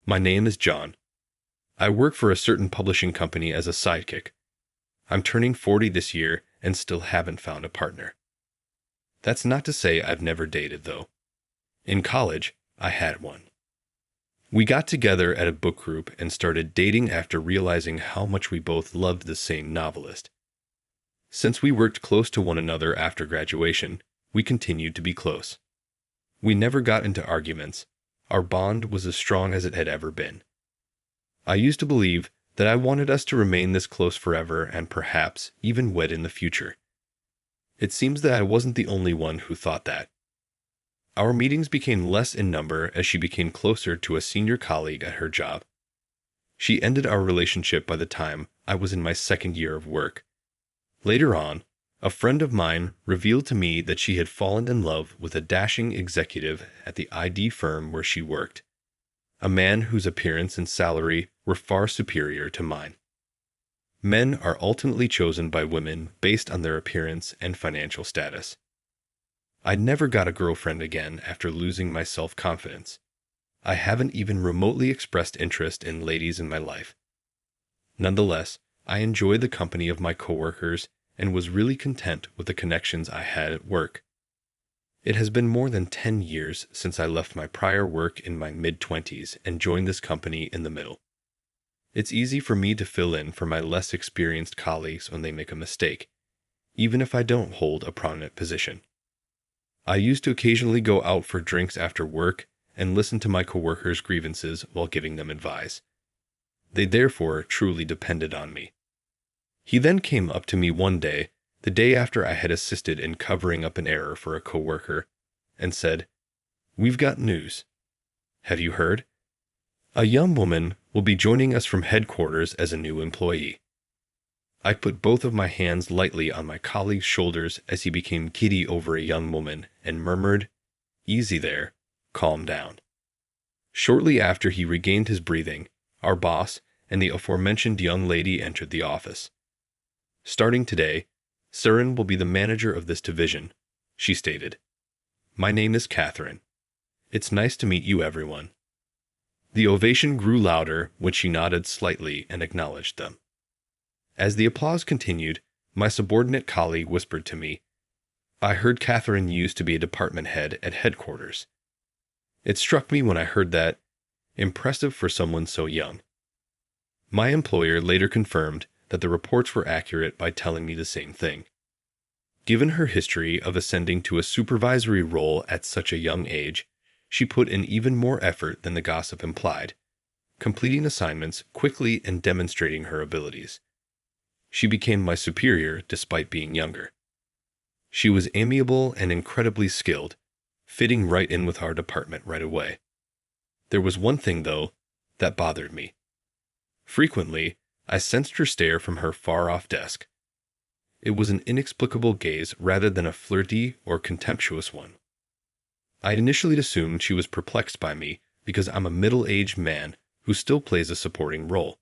My name is John. I work for a certain publishing company as a sidekick. I'm turning 40 this year and still haven't found a partner. That's not to say I've never dated, though. In college, I had one. We got together at a book group and started dating after realizing how much we both loved the same novelist. Since we worked close to one another after graduation, we continued to be close. We never got into arguments. Our bond was as strong as it had ever been. I used to believe that I wanted us to remain this close forever and perhaps even wed in the future. It seems that I wasn't the only one who thought that. Our meetings became less in number as she became closer to a senior colleague at her job. She ended our relationship by the time I was in my second year of work. Later on, a friend of mine revealed to me that she had fallen in love with a dashing executive at the ID firm where she worked, a man whose appearance and salary were far superior to mine. Men are ultimately chosen by women based on their appearance and financial status. I never got a girlfriend again after losing my self-confidence. I haven't even remotely expressed interest in ladies in my life. Nonetheless, I enjoyed the company of my coworkers and was really content with the connections I had at work. It has been more than 10 years since I left my prior work in my mid-20s and joined this company in the middle. It's easy for me to fill in for my less experienced colleagues when they make a mistake, even if I don't hold a prominent position. I used to occasionally go out for drinks after work and listen to my coworkers' grievances while giving them advice. They therefore truly depended on me. He then came up to me one day, the day after I had assisted in covering up an error for a coworker, and said, "We've got news. Have you heard? A young woman will be joining us from headquarters as a new employee." I put both of my hands lightly on my colleague's shoulders as he became giddy over a young woman and murmured, "Easy there, calm down." Shortly after he regained his breathing, our boss and the aforementioned young lady entered the office. "Starting today, Saren will be the manager of this division," she stated. "My name is Catherine. It's nice to meet you, everyone." The ovation grew louder when she nodded slightly and acknowledged them. As the applause continued, my subordinate colleague whispered to me, "I heard Catherine used to be a department head at headquarters." It struck me when I heard that. Impressive for someone so young. My employer later confirmed that the reports were accurate by telling me the same thing. Given her history of ascending to a supervisory role at such a young age, she put in even more effort than the gossip implied, completing assignments quickly and demonstrating her abilities. She became my superior despite being younger. She was amiable and incredibly skilled, fitting right in with our department right away. There was one thing, though, that bothered me. Frequently, I sensed her stare from her far-off desk. It was an inexplicable gaze rather than a flirty or contemptuous one. I initially assumed she was perplexed by me because I'm a middle-aged man who still plays a supporting role.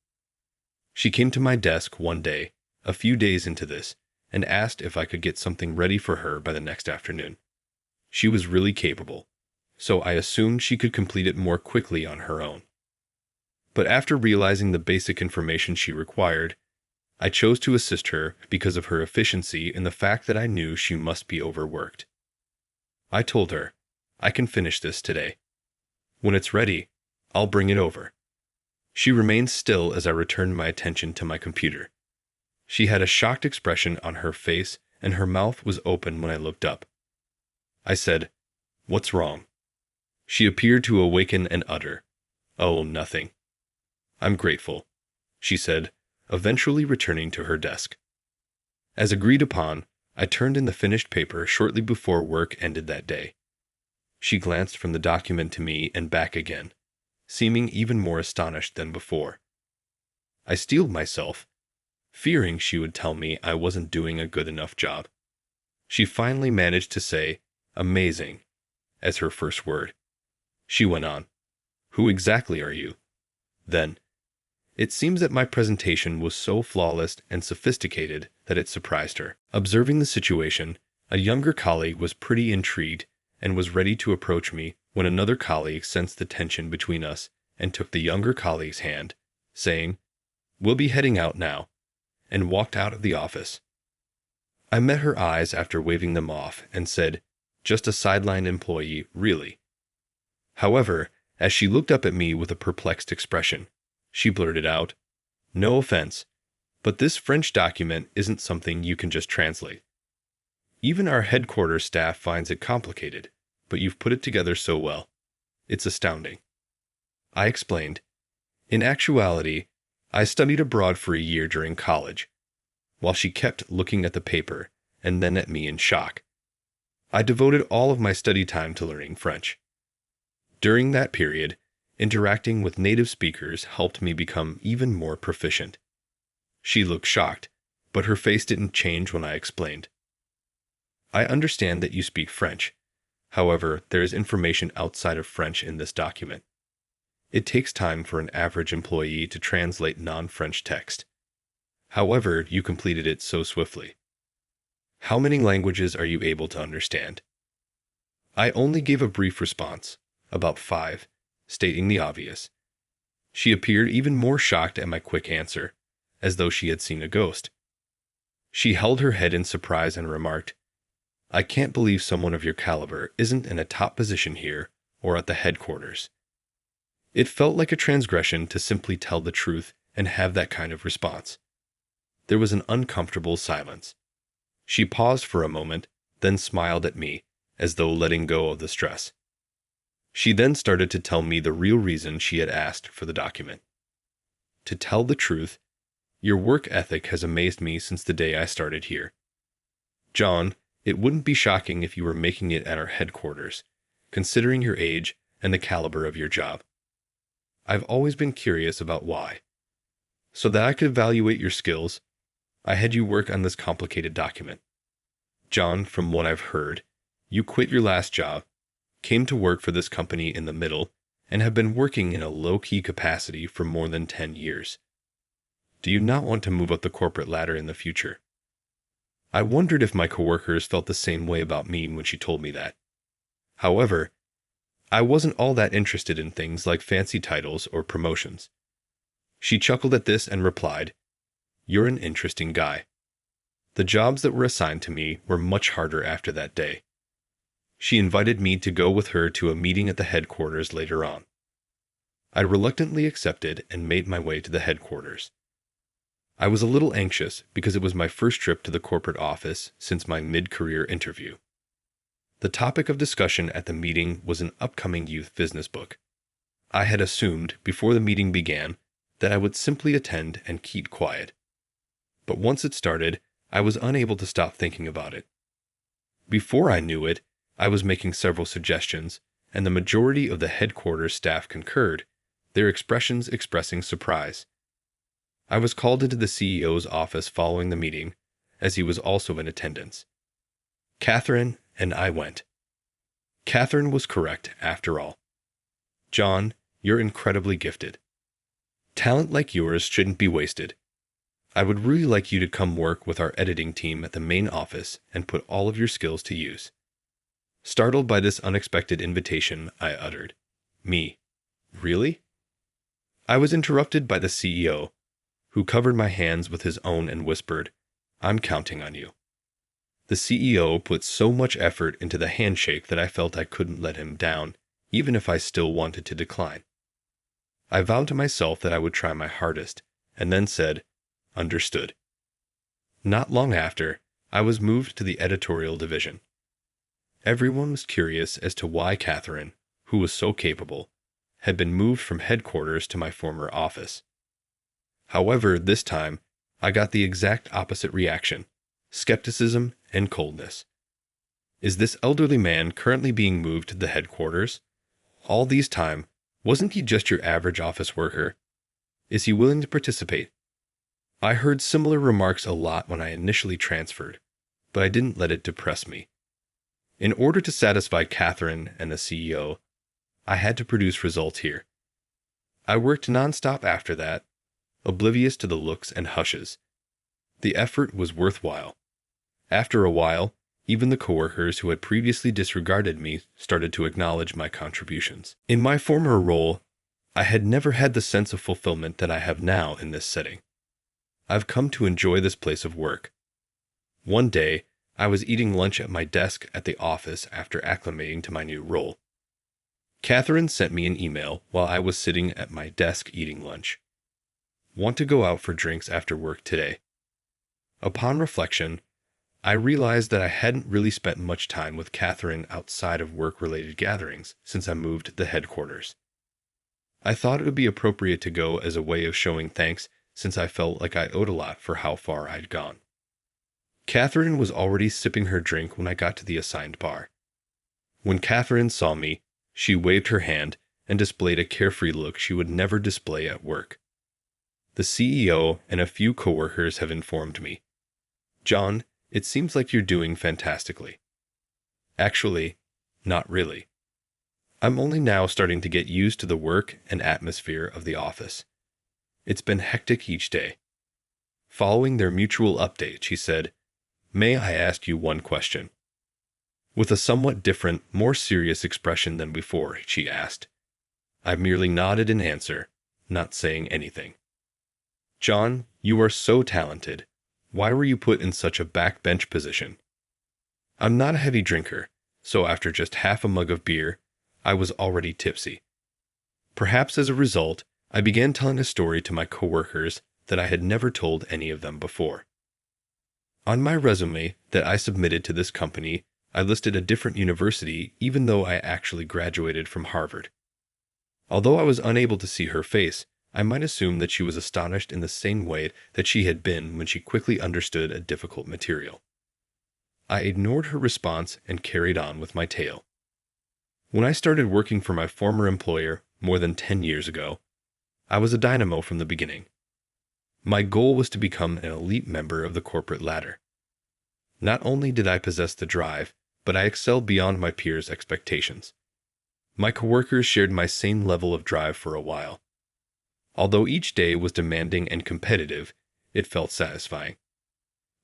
She came to my desk one day, a few days into this, and asked if I could get something ready for her by the next afternoon. She was really capable, so I assumed she could complete it more quickly on her own. But after realizing the basic information she required, I chose to assist her because of her efficiency and the fact that I knew she must be overworked. I told her, "I can finish this today. When it's ready, I'll bring it over." She remained still as I returned my attention to my computer. She had a shocked expression on her face and her mouth was open when I looked up. I said, "What's wrong?" She appeared to awaken and utter, "Oh, nothing." "I'm grateful," she said, eventually returning to her desk. As agreed upon, I turned in the finished paper shortly before work ended that day. She glanced from the document to me and back again, seeming even more astonished than before. I steeled myself, fearing she would tell me I wasn't doing a good enough job. She finally managed to say, "Amazing," as her first word. She went on, "Who exactly are you?" Then, it seems that my presentation was so flawless and sophisticated that it surprised her. Observing the situation, a younger colleague was pretty intrigued and was ready to approach me when another colleague sensed the tension between us and took the younger colleague's hand, saying, "We'll be heading out now," and walked out of the office. I met her eyes after waving them off and said, "Just a sideline employee, really." However, as she looked up at me with a perplexed expression, she blurted out, "No offense, but this French document isn't something you can just translate. Even our headquarters staff finds it complicated, but you've put it together so well. It's astounding." I explained, "In actuality, I studied abroad for a year during college," while she kept looking at the paper and then at me in shock. I devoted all of my study time to learning French. During that period, interacting with native speakers helped me become even more proficient. She looked shocked, but her face didn't change when I explained. "I understand that you speak French. However, there is information outside of French in this document. It takes time for an average employee to translate non-French text. However, you completed it so swiftly. How many languages are you able to understand?" I only gave a brief response, about 5, stating the obvious. She appeared even more shocked at my quick answer, as though she had seen a ghost. She held her head in surprise and remarked, "I can't believe someone of your caliber isn't in a top position here or at the headquarters." It felt like a transgression to simply tell the truth and have that kind of response. There was an uncomfortable silence. She paused for a moment, then smiled at me, as though letting go of the stress. She then started to tell me the real reason she had asked for the document. "To tell the truth, your work ethic has amazed me since the day I started here. John, it wouldn't be shocking if you were making it at our headquarters, considering your age and the caliber of your job. I've always been curious about why. So that I could evaluate your skills, I had you work on this complicated document. John, from what I've heard, you quit your last job, came to work for this company in the middle, and have been working in a low-key capacity for more than 10 years. Do you not want to move up the corporate ladder in the future?" I wondered if my coworkers felt the same way about me when she told me that. However, I wasn't all that interested in things like fancy titles or promotions. She chuckled at this and replied, "You're an interesting guy." The jobs that were assigned to me were much harder after that day. She invited me to go with her to a meeting at the headquarters later on. I reluctantly accepted and made my way to the headquarters. I was a little anxious because it was my first trip to the corporate office since my mid-career interview. The topic of discussion at the meeting was an upcoming youth business book. I had assumed before the meeting began that I would simply attend and keep quiet. But once it started, I was unable to stop thinking about it. Before I knew it, I was making several suggestions, and the majority of the headquarters staff concurred, their expressions expressing surprise. I was called into the CEO's office following the meeting, as he was also in attendance. Catherine and I went. Catherine was correct, after all. "John, you're incredibly gifted. Talent like yours shouldn't be wasted. I would really like you to come work with our editing team at the main office and put all of your skills to use." Startled by this unexpected invitation, I uttered, "Me? Really?" I was interrupted by the CEO, who covered my hands with his own and whispered, "I'm counting on you." The CEO put so much effort into the handshake that I felt I couldn't let him down, even if I still wanted to decline. I vowed to myself that I would try my hardest, and then said, "Understood." Not long after, I was moved to the editorial division. Everyone was curious as to why Catherine, who was so capable, had been moved from headquarters to my former office. However, this time, I got the exact opposite reaction: skepticism and coldness. Is this elderly man currently being moved to the headquarters? All these time, wasn't he just your average office worker? Is he willing to participate? I heard similar remarks a lot when I initially transferred, but I didn't let it depress me. In order to satisfy Catherine and the CEO, I had to produce results here. I worked nonstop after that, oblivious to the looks and hushes. The effort was worthwhile. After a while, even the coworkers who had previously disregarded me started to acknowledge my contributions. In my former role, I had never had the sense of fulfillment that I have now in this setting. I've come to enjoy this place of work. One day, I was eating lunch at my desk at the office after acclimating to my new role. Catherine sent me an email while I was sitting at my desk eating lunch. Want to go out for drinks after work today? Upon reflection, I realized that I hadn't really spent much time with Catherine outside of work-related gatherings since I moved to the headquarters. I thought it would be appropriate to go as a way of showing thanks since I felt like I owed a lot for how far I'd gone. Catherine was already sipping her drink when I got to the assigned bar. When Catherine saw me, she waved her hand and displayed a carefree look she would never display at work. The CEO and a few coworkers have informed me, "John, it seems like you're doing fantastically." Actually, not really. I'm only now starting to get used to the work and atmosphere of the office. It's been hectic each day. Following their mutual update, she said, "May I ask you one question?" With a somewhat different, more serious expression than before, she asked. I merely nodded in answer, not saying anything. "John, you are so talented. Why were you put in such a backbench position?" I'm not a heavy drinker, so after just half a mug of beer, I was already tipsy. Perhaps as a result, I began telling a story to my coworkers that I had never told any of them before. On my resume that I submitted to this company, I listed a different university even though I actually graduated from Harvard. Although I was unable to see her face, I might assume that she was astonished in the same way that she had been when she quickly understood a difficult material. I ignored her response and carried on with my tale. When I started working for my former employer more than 10 years ago, I was a dynamo from the beginning. My goal was to become an elite member of the corporate ladder. Not only did I possess the drive, but I excelled beyond my peers' expectations. My coworkers shared my same level of drive for a while. Although each day was demanding and competitive, it felt satisfying.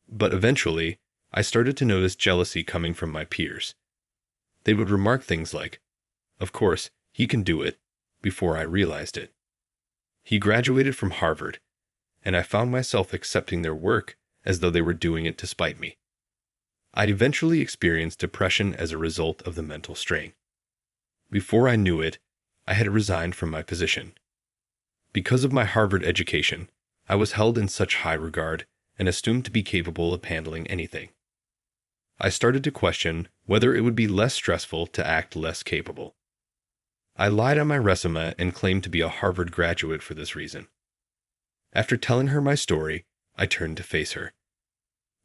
But eventually, I started to notice jealousy coming from my peers. They would remark things like, "Of course, he can do it," before I realized it. He graduated from Harvard, and I found myself accepting their work as though they were doing it to spite me. I'd eventually experienced depression as a result of the mental strain. Before I knew it, I had resigned from my position. Because of my Harvard education, I was held in such high regard and assumed to be capable of handling anything. I started to question whether it would be less stressful to act less capable. I lied on my resume and claimed to be a Harvard graduate for this reason. After telling her my story, I turned to face her.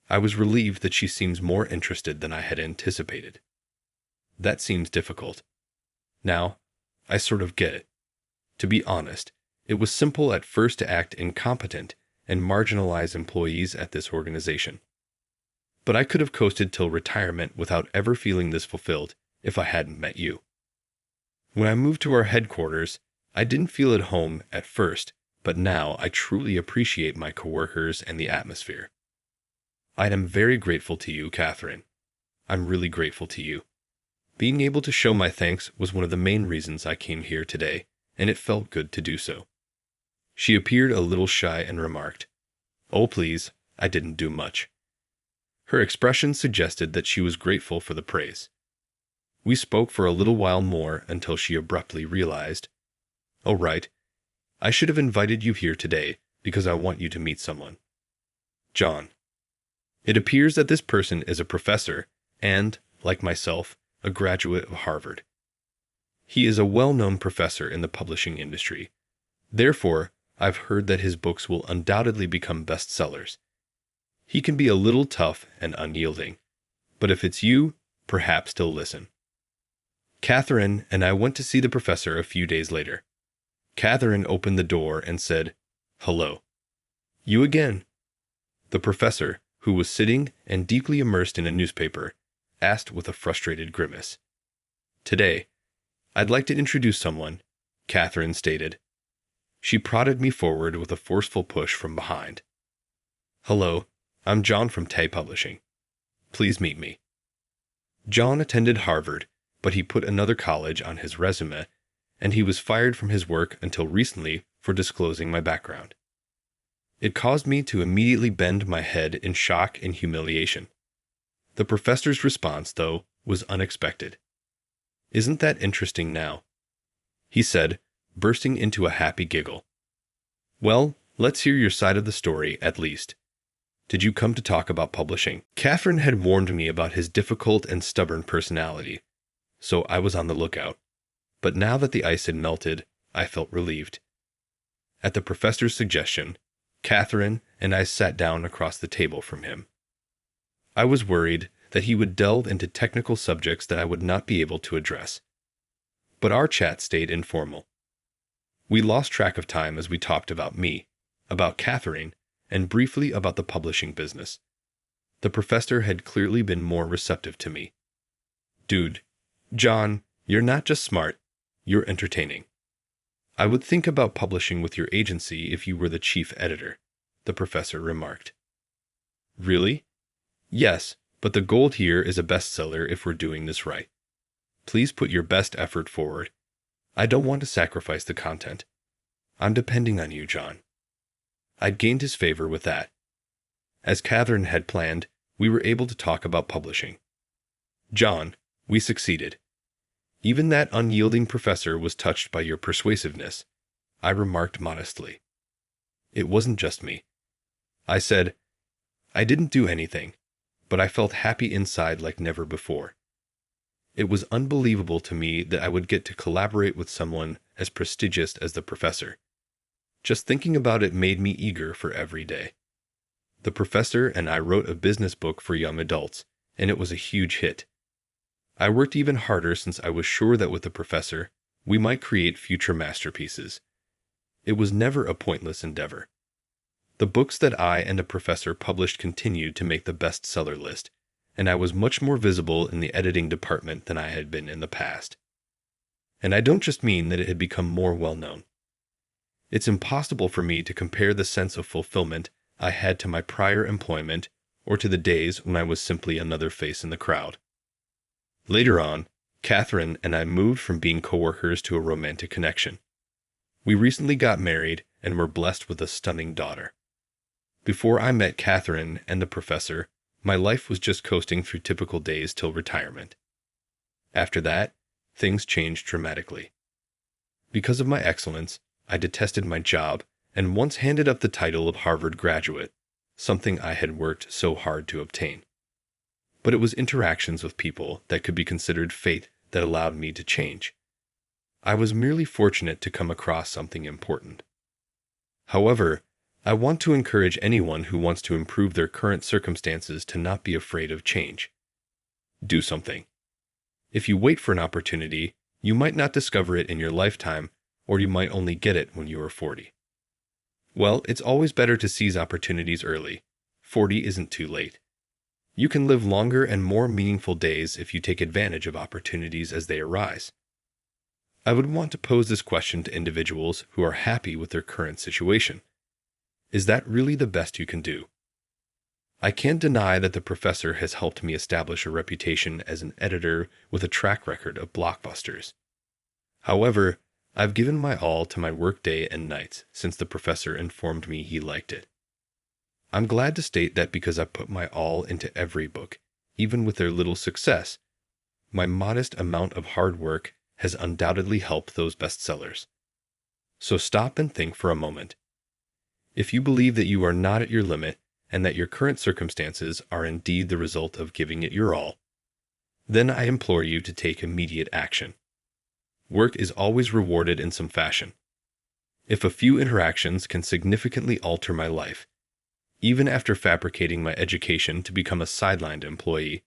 I was relieved that she seems more interested than I had anticipated. That seems difficult. Now, I sort of get it. To be honest, it was simple at first to act incompetent and marginalize employees at this organization. But I could have coasted till retirement without ever feeling this fulfilled if I hadn't met you. When I moved to our headquarters, I didn't feel at home at first, but now I truly appreciate my coworkers and the atmosphere. I am very grateful to you, Catherine. I'm really grateful to you. Being able to show my thanks was one of the main reasons I came here today, and it felt good to do so. She appeared a little shy and remarked, "Oh, please, I didn't do much." Her expression suggested that she was grateful for the praise. We spoke for a little while more until she abruptly realized, "Oh, right. I should have invited you here today because I want you to meet someone. John. It appears that this person is a professor and, like myself, a graduate of Harvard. He is a well-known professor in the publishing industry. Therefore, I've heard that his books will undoubtedly become bestsellers. He can be a little tough and unyielding, but if it's you, perhaps he'll listen." Catherine and I went to see the professor a few days later. Catherine opened the door and said, "Hello." "You again." The professor, who was sitting and deeply immersed in a newspaper, asked with a frustrated grimace. "Today, I'd like to introduce someone," Catherine stated. She prodded me forward with a forceful push from behind. "Hello, I'm John from Tay Publishing. Please meet me." John attended Harvard, but he put another college on his resume, and he was fired from his work until recently for disclosing my background. It caused me to immediately bend my head in shock and humiliation. The professor's response, though, was unexpected. "Isn't that interesting now?" he said, bursting into a happy giggle. "Well, let's hear your side of the story, at least. Did you come to talk about publishing?" Catherine had warned me about his difficult and stubborn personality, so I was on the lookout. But now that the ice had melted, I felt relieved. At the professor's suggestion, Catherine and I sat down across the table from him. I was worried that he would delve into technical subjects that I would not be able to address. But our chat stayed informal. We lost track of time as we talked about me, about Catherine, and briefly about the publishing business. The professor had clearly been more receptive to me. "Dude, John, you're not just smart, you're entertaining. I would think about publishing with your agency if you were the chief editor," the professor remarked. "Really?" "Yes, but the goal here is a bestseller if we're doing this right. Please put your best effort forward. I don't want to sacrifice the content. I'm depending on you, John." I'd gained his favor with that. As Catherine had planned, we were able to talk about publishing. "John, we succeeded. Even that unyielding professor was touched by your persuasiveness," I remarked modestly. "It wasn't just me." I said, "I didn't do anything, but I felt happy inside like never before. It was unbelievable to me that I would get to collaborate with someone as prestigious as the professor. Just thinking about it made me eager for every day." The professor and I wrote a business book for young adults, and it was a huge hit. I worked even harder since I was sure that with the professor, we might create future masterpieces. It was never a pointless endeavor. The books that I and the professor published continued to make the bestseller list, and I was much more visible in the editing department than I had been in the past. And I don't just mean that it had become more well-known. It's impossible for me to compare the sense of fulfillment I had to my prior employment or to the days when I was simply another face in the crowd. Later on, Catherine and I moved from being coworkers to a romantic connection. We recently got married and were blessed with a stunning daughter. Before I met Catherine and the professor, my life was just coasting through typical days till retirement. After that, things changed dramatically. Because of my excellence, I detested my job and once handed up the title of Harvard graduate, something I had worked so hard to obtain. But it was interactions with people that could be considered fate that allowed me to change. I was merely fortunate to come across something important. However, I want to encourage anyone who wants to improve their current circumstances to not be afraid of change. Do something. If you wait for an opportunity, you might not discover it in your lifetime, or you might only get it when you are 40. Well, it's always better to seize opportunities early. 40 isn't too late. You can live longer and more meaningful days if you take advantage of opportunities as they arise. I would want to pose this question to individuals who are happy with their current situation. Is that really the best you can do? I can't deny that the professor has helped me establish a reputation as an editor with a track record of blockbusters. However, I've given my all to my work day and nights since the professor informed me he liked it. I'm glad to state that because I put my all into every book, even with their little success, my modest amount of hard work has undoubtedly helped those bestsellers. So stop and think for a moment. If you believe that you are not at your limit and that your current circumstances are indeed the result of giving it your all, then I implore you to take immediate action. Work is always rewarded in some fashion. If a few interactions can significantly alter my life, even after fabricating my education to become a sidelined employee,